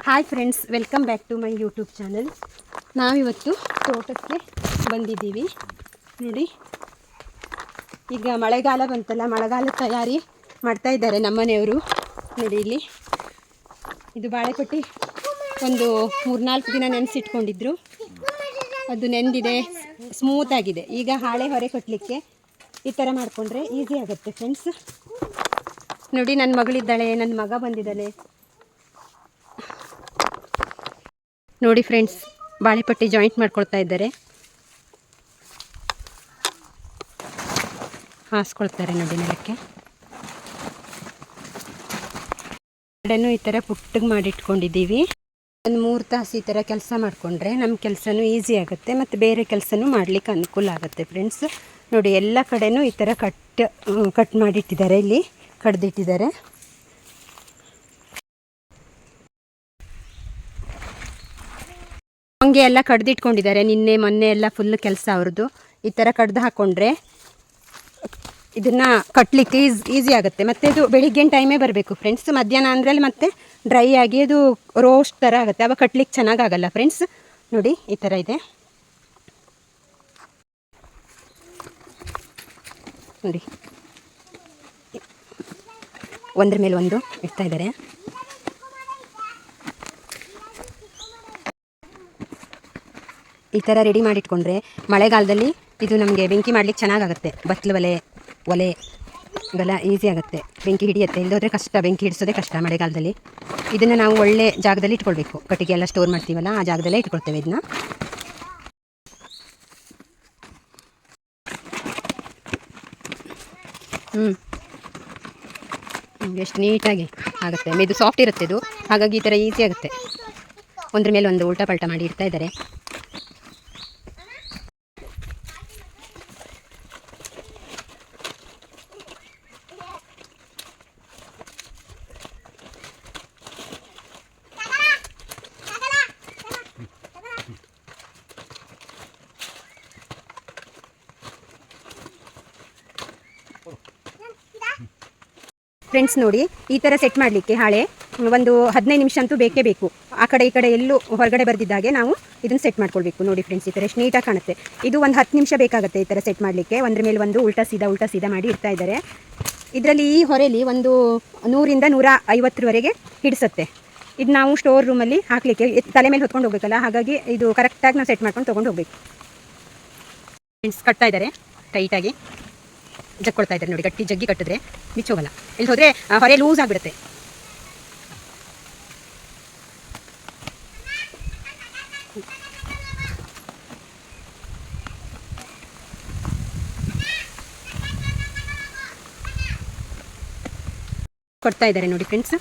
Hi friends, welcome back to my YouTube channel. ನಾವಿವತ್ತು ತೋಟಕ್ಕೆ ಬಂದಿದ್ದೀವಿ. ನೋಡಿ, ಈಗ ಮಳೆಗಾಲ ಬಂತಲ್ಲ, ಮಳೆಗಾಲದ ತಯಾರಿ ಮಾಡ್ತಾ ಇದ್ದಾರೆ ನಮ್ಮನೆಯವರು. ನೋಡಿ, ಇಲ್ಲಿ ಇದು ಬಾಳೆಪಟ್ಟಿ ಒಂದು 3-4 ದಿನ ನೆನೆಸಿಟ್ಕೊಂಡಿದ್ರು. ಅದು ನೆಂದಿದೆ, ಸ್ಮೂತ್ ಆಗಿದೆ. ಈಗ ಹಾಳೆ ಹೊರೆ ಕಟ್ಟಲಿಕ್ಕೆ ಈ ಥರ ಮಾಡಿಕೊಂಡ್ರೆ ಈಸಿ ಆಗುತ್ತೆ ಫ್ರೆಂಡ್ಸ್. ನೋಡಿ, ನನ್ನ ಮಗಳಿದ್ದಾಳೆ, ನನ್ನ ಮಗ ಬಂದಿದ್ದಾನೆ. ನೋಡಿ ಫ್ರೆಂಡ್ಸ್, ಬಾಳೆಪಟ್ಟಿ ಜಾಯಿಂಟ್ ಮಾಡ್ಕೊಳ್ತಾ ಇದ್ದಾರೆ, ಹಾಸ್ಕೊಳ್ತಾರೆ ನೋಡಿ ನೆಲಕ್ಕೆ. ಕಡೆನೂ ಈ ಥರ ಪುಟ್ಟಗೆ ಮಾಡಿಟ್ಕೊಂಡಿದ್ದೀವಿ. ಒಂದು 3 ತಾಸು ಈ ಥರ ಕೆಲಸ ಮಾಡಿಕೊಂಡ್ರೆ ನಮ್ಮ ಕೆಲಸನೂ ಈಸಿ ಆಗುತ್ತೆ ಮತ್ತು ಬೇರೆ ಕೆಲಸನೂ ಮಾಡಲಿಕ್ಕೆ ಅನುಕೂಲ ಆಗುತ್ತೆ ಫ್ರೆಂಡ್ಸ್. ನೋಡಿ, ಎಲ್ಲ ಕಡೆನೂ ಈ ಥರ ಕಟ್ ಮಾಡಿಟ್ಟಿದ್ದಾರೆ, ಇಲ್ಲಿ ಕಡ್ದಿಟ್ಟಿದ್ದಾರೆ. ಹಂಗೆ ಎಲ್ಲ ಕಡ್ದಿಟ್ಕೊಂಡಿದ್ದಾರೆ. ನಿನ್ನೆ ಮೊನ್ನೆ ಎಲ್ಲ ಫುಲ್ ಕೆಲಸ ಅವ್ರದ್ದು. ಈ ಥರ ಕಡ್ದು ಹಾಕ್ಕೊಂಡ್ರೆ ಇದನ್ನು ಕಟ್ಟಲಿಕ್ಕೆ ಈಸಿ ಆಗುತ್ತೆ. ಮತ್ತು ಇದು ಬೆಳಿಗ್ಗಿನ ಟೈಮೇ ಬರಬೇಕು ಫ್ರೆಂಡ್ಸ್. ಮಧ್ಯಾಹ್ನ ಅಂದರೆ ಮತ್ತೆ ಡ್ರೈ ಆಗಿ ಅದು ರೋಸ್ಟ್ ಥರ ಆಗುತ್ತೆ, ಆವಾಗ ಕಟ್ಟಲಿಕ್ಕೆ ಚೆನ್ನಾಗಾಗಲ್ಲ ಫ್ರೆಂಡ್ಸ್. ನೋಡಿ, ಈ ಥರ ಇದೆ ನೋಡಿ, ಒಂದ್ರ ಮೇಲೆ ಒಂದು ಇಡ್ತಾ ಇದ್ದಾರೆ. ಈ ಥರ ರೆಡಿ ಮಾಡಿಟ್ಕೊಂಡ್ರೆ ಮಳೆಗಾಲದಲ್ಲಿ ಇದು ನಮಗೆ ಬೆಂಕಿ ಮಾಡಲಿಕ್ಕೆ ಚೆನ್ನಾಗಾಗುತ್ತೆ. ಬತ್ತಲು ಒಲೆ ಇವೆಲ್ಲ ಈಸಿ ಆಗುತ್ತೆ, ಬೆಂಕಿ ಹಿಡಿಯುತ್ತೆ. ಇಲ್ಲದೋದ್ರೆ ಕಷ್ಟ, ಬೆಂಕಿ ಹಿಡಿಸೋದೇ ಕಷ್ಟ ಮಳೆಗಾಲದಲ್ಲಿ. ಇದನ್ನು ನಾವು ಒಳ್ಳೆ ಜಾಗದಲ್ಲಿ ಇಟ್ಕೊಳ್ಬೇಕು. ಕಟ್ಟಿಗೆ ಎಲ್ಲ ಸ್ಟೋರ್ ಮಾಡ್ತೀವಲ್ಲ, ಆ ಜಾಗದಲ್ಲೇ ಇಟ್ಕೊಳ್ತೇವೆ ಇದನ್ನ. ಎಷ್ಟು ನೀಟಾಗಿ ಆಗುತ್ತೆ. ಇದು ಸಾಫ್ಟ್ ಇರುತ್ತೆ ಇದು, ಹಾಗಾಗಿ ಈ ಥರ ಈಸಿ ಆಗುತ್ತೆ. ಒಂದ್ರ ಮೇಲೆ ಒಂದು ಉಲ್ಟಾ ಪಲ್ಟಾ ಮಾಡಿ ಇಡ್ತಾ ಇದ್ದಾರೆ. ಫ್ರೆಂಡ್ಸ್ ನೋಡಿ, ಈ ಥರ ಸೆಟ್ ಮಾಡಲಿಕ್ಕೆ ಹಾಳೆ ಒಂದು 15 ನಿಮಿಷ ಅಂತೂ ಬೇಕೇ ಬೇಕು. ಆ ಕಡೆ ಈ ಕಡೆ ಎಲ್ಲೂ ಹೊರಗಡೆ ಬರ್ದಿದ್ದಾಗೆ ನಾವು ಇದನ್ನು ಸೆಟ್ ಮಾಡ್ಕೊಳ್ಬೇಕು. ನೋಡಿ ಫ್ರೆಂಡ್ಸ್, ಈ ಥರ ಎಷ್ಟು ನೀಟಾಗಿ ಕಾಣುತ್ತೆ. ಇದು ಒಂದು 10 ನಿಮಿಷ ಬೇಕಾಗುತ್ತೆ ಈ ಥರ ಸೆಟ್ ಮಾಡಲಿಕ್ಕೆ. ಒಂದ್ರ ಮೇಲೆ ಒಂದು ಉಲ್ಟಾ ಸೀದಾ ಮಾಡಿ ಇಡ್ತಾ ಇದ್ದಾರೆ. ಇದರಲ್ಲಿ ಈ ಹೊರೆಯಲ್ಲಿ ಒಂದು 100ರಿಂದ 150ವರೆಗೆ ಹಿಡಿಸುತ್ತೆ. ಇದು ನಾವು ಸ್ಟೋರ್ ರೂಮಲ್ಲಿ ಹಾಕಲಿಕ್ಕೆ ತಲೆ ಮೇಲೆ ಹೊತ್ಕೊಂಡು ಹೋಗ್ಬೇಕಲ್ಲ, ಹಾಗಾಗಿ ಇದು ಕರೆಕ್ಟಾಗಿ ನಾವು ಸೆಟ್ ಮಾಡ್ಕೊಂಡು ತೊಗೊಂಡು ಹೋಗ್ಬೇಕು. ಫ್ರೆಂಡ್ಸ್, ಕಟ್ತಾ ಇದ್ದಾರೆ ಟೈಟಾಗಿ, ಜಗ್ಕೊಳ್ತಾ ಇದ್ದಾರೆ ನೋಡಿ. ಗಟ್ಟಿ ಜಗ್ಗಿ ಕಟ್ಟಿದ್ರೆ ಬಿಚ್ಚೋಗಲ್ಲ, ಇಲ್ಲಿ ಹೋದರೆ ಹೊರೆ ಲೂಸ್ ಆಗಿಬಿಡುತ್ತೆ. ಕೊಡ್ತಾ ಇದ್ದಾರೆ ನೋಡಿ ಫ್ರೆಂಡ್ಸ್.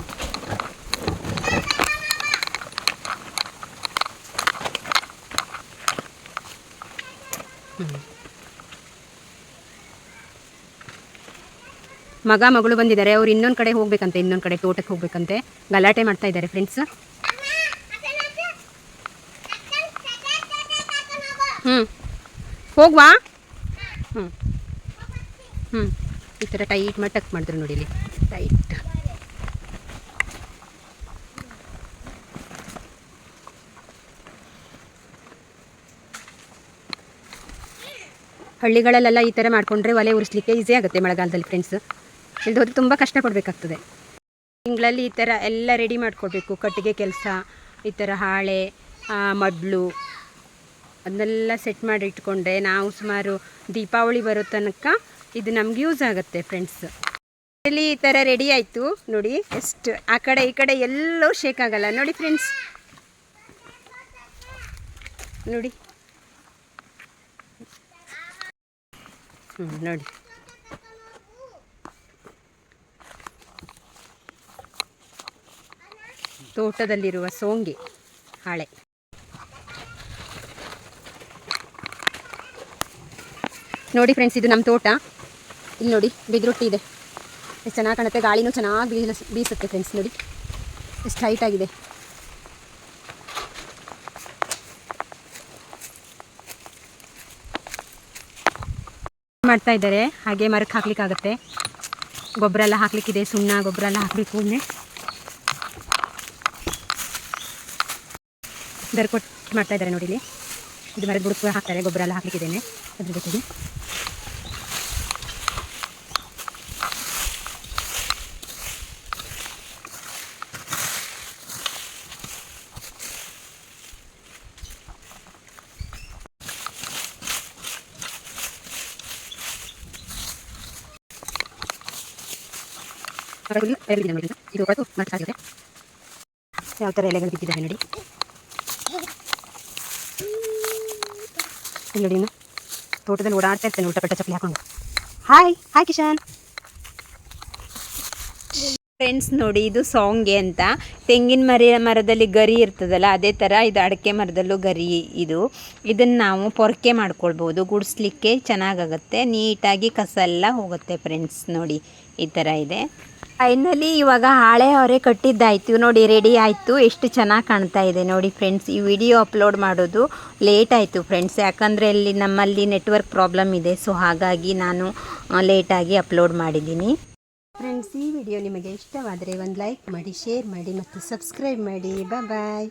ಮಗ ಮಗಳು ಬಂದಿದ್ದಾರೆ. ಅವ್ರು ಇನ್ನೊಂದು ಕಡೆ ಹೋಗ್ಬೇಕಂತೆ, ಇನ್ನೊಂದು ಕಡೆ ತೋಟಕ್ಕೆ ಹೋಗ್ಬೇಕಂತೆ. ಗಲಾಟೆ ಮಾಡ್ತಾ ಇದ್ದಾರೆ ಫ್ರೆಂಡ್ಸ್. ಹೋಗ್ವಾ. ಈ ಥರ ಟೈಟ್ ಮಾಡಿ ಟಕ್ ಮಾಡಿದ್ರು ನೋಡಿ, ಇಲ್ಲಿ ಟೈಟ್. ಹಳ್ಳಿಗಳಲ್ಲೆಲ್ಲ ಈ ಥರ ಮಾಡಿಕೊಂಡ್ರೆ ಒಲೆ ಉರಿಸ್ಲಿಕ್ಕೆ ಈಸಿ ಆಗುತ್ತೆ ಮಳೆಗಾಲದಲ್ಲಿ ಫ್ರೆಂಡ್ಸ್. ಇಲ್ದೋದ್ರೆ ತುಂಬ ಕಷ್ಟಪಡಬೇಕಾಗ್ತದೆ. ತಿಂಗಳಲ್ಲಿ ಈ ಥರ ಎಲ್ಲ ರೆಡಿ ಮಾಡ್ಕೊಳ್ಬೇಕು. ಕಟ್ಟಿಗೆ ಕೆಲಸ, ಈ ಥರ ಹಾಳೆ, ಮಡ್ಲು ಅದನ್ನೆಲ್ಲ ಸೆಟ್ ಮಾಡಿ ಇಟ್ಕೊಂಡ್ರೆ ನಾವು ಸುಮಾರು ದೀಪಾವಳಿ ಬರೋ ತನಕ ಇದು ನಮ್ಗೆ ಯೂಸ್ ಆಗುತ್ತೆ ಫ್ರೆಂಡ್ಸ್. ಇಲ್ಲಿ ಈ ಥರ ರೆಡಿ ಆಯಿತು ನೋಡಿ. ಎಷ್ಟು ಆ ಕಡೆ ಈ ಕಡೆ ಎಲ್ಲೋ ಶೇಕ್ ಆಗಲ್ಲ ನೋಡಿ ಫ್ರೆಂಡ್ಸ್. ನೋಡಿ ನೋಡಿ, ತೋಟದಲ್ಲಿರುವ ಸೋಂಗಿ ಹಾಳೆ. ನೋಡಿ ಫ್ರೆಂಡ್ಸ್, ಇದು ನಮ್ಮ ತೋಟ. ಇಲ್ಲಿ ನೋಡಿ, ಬಿದಿರೊಟ್ಟಿ ಇದೆ, ಎಷ್ಟು ಚೆನ್ನಾಗಿ ಕಾಣುತ್ತೆ. ಗಾಳಿನೂ ಚೆನ್ನಾಗಿ ಬೀಸುತ್ತೆ ಫ್ರೆಂಡ್ಸ್. ನೋಡಿ ಎಷ್ಟು ಹೈಟ್ ಆಗಿದೆ. ಮಾಡ್ತಾ ಇದ್ದಾರೆ. ಹಾಗೆ ಮರಕ್ಕೆ ಹಾಕ್ಲಿಕ್ಕಾಗತ್ತೆ. ಗೊಬ್ಬರ ಎಲ್ಲ ಹಾಕ್ಲಿಕ್ಕಿದೆ, ಸುಣ್ಣ ಗೊಬ್ಬರ ಎಲ್ಲ ಹಾಕಬೇಕು. ಒಮ್ಮೆ ದರ್ಕೊಟ್ಟು ಮಾಡ್ತಾ ಇದ್ದಾರೆ ನೋಡಿ. ಇಲ್ಲಿ ಇದು ಮರದ ಬುಡಕ್ಕೆ ಹಾಕ್ತಾರೆ, ಗೊಬ್ಬರ ಎಲ್ಲ ಹಾಕ್ಲಿಕ್ಕಿದ್ದೇನೆ ಅದ್ರ ಜೊತೆಗೆ. ಇದು ಹೊರತು ಮಾಡ್ತಾಗಿದೆ. ಯಾವ ಥರ ಎಲೆಗಳು ಬಿದ್ದಿದ್ದಾವೆ ನೋಡಿ. ನೋಡಿ ಇನ್ನು ತೋಟದಲ್ಲಿ ಓಡಾಡ್ತಾ ಇರ್ತೇನೆ ಉಲ್ಟಪಟ್ಟ ಚಪ್ಪಲಿ ಹಾಕೊಂಡು. Hi hi Kishan. ಫ್ರೆಂಡ್ಸ್ ನೋಡಿ, ಇದು ಸೌಂಗೆ ಅಂತ. ತೆಂಗಿನ ಮರದಲ್ಲಿ ಗರಿ ಇರ್ತದಲ್ಲ, ಅದೇ ಥರ ಇದು ಅಡಿಕೆ ಮರದಲ್ಲೂ ಗರಿ. ಇದನ್ನು ನಾವು ಪೊರಕೆ ಮಾಡ್ಕೊಳ್ಬೋದು, ಗುಡಿಸ್ಲಿಕ್ಕೆ ಚೆನ್ನಾಗಾಗುತ್ತೆ. ನೀಟಾಗಿ ಕಸ ಎಲ್ಲ ಹೋಗುತ್ತೆ ಫ್ರೆಂಡ್ಸ್. ನೋಡಿ ಈ ಥರ ಇದೆ. ಫೈನಲಿ ಇವಾಗ ಹಾಳೆ ಹೊರೆ ಕಟ್ಟಿದ್ದಾಯಿತು ನೋಡಿ, ರೆಡಿ ಆಯಿತು. ಎಷ್ಟು ಚೆನ್ನಾಗಿ ಕಾಣ್ತಾ ಇದೆ ನೋಡಿ ಫ್ರೆಂಡ್ಸ್. ಈ ವಿಡಿಯೋ ಅಪ್ಲೋಡ್ ಮಾಡೋದು ಲೇಟ್ ಆಯಿತು ಫ್ರೆಂಡ್ಸ್, ಯಾಕಂದರೆ ನಮ್ಮಲ್ಲಿ ನೆಟ್ವರ್ಕ್ ಪ್ರಾಬ್ಲಮ್ ಇದೆ. ಸೊ ಹಾಗಾಗಿ ನಾನು ಲೇಟಾಗಿ ಅಪ್ಲೋಡ್ ಮಾಡಿದ್ದೀನಿ ಫ್ರೆಂಡ್ಸ್. ಈ ವಿಡಿಯೋ ನಿಮಗೆ ಇಷ್ಟವಾದರೆ ಒಂದು ಲೈಕ್ ಮಾಡಿ, ಶೇರ್ ಮಾಡಿ ಮತ್ತು ಸಬ್ಸ್ಕ್ರೈಬ್ ಮಾಡಿ. ಬಾಯ್.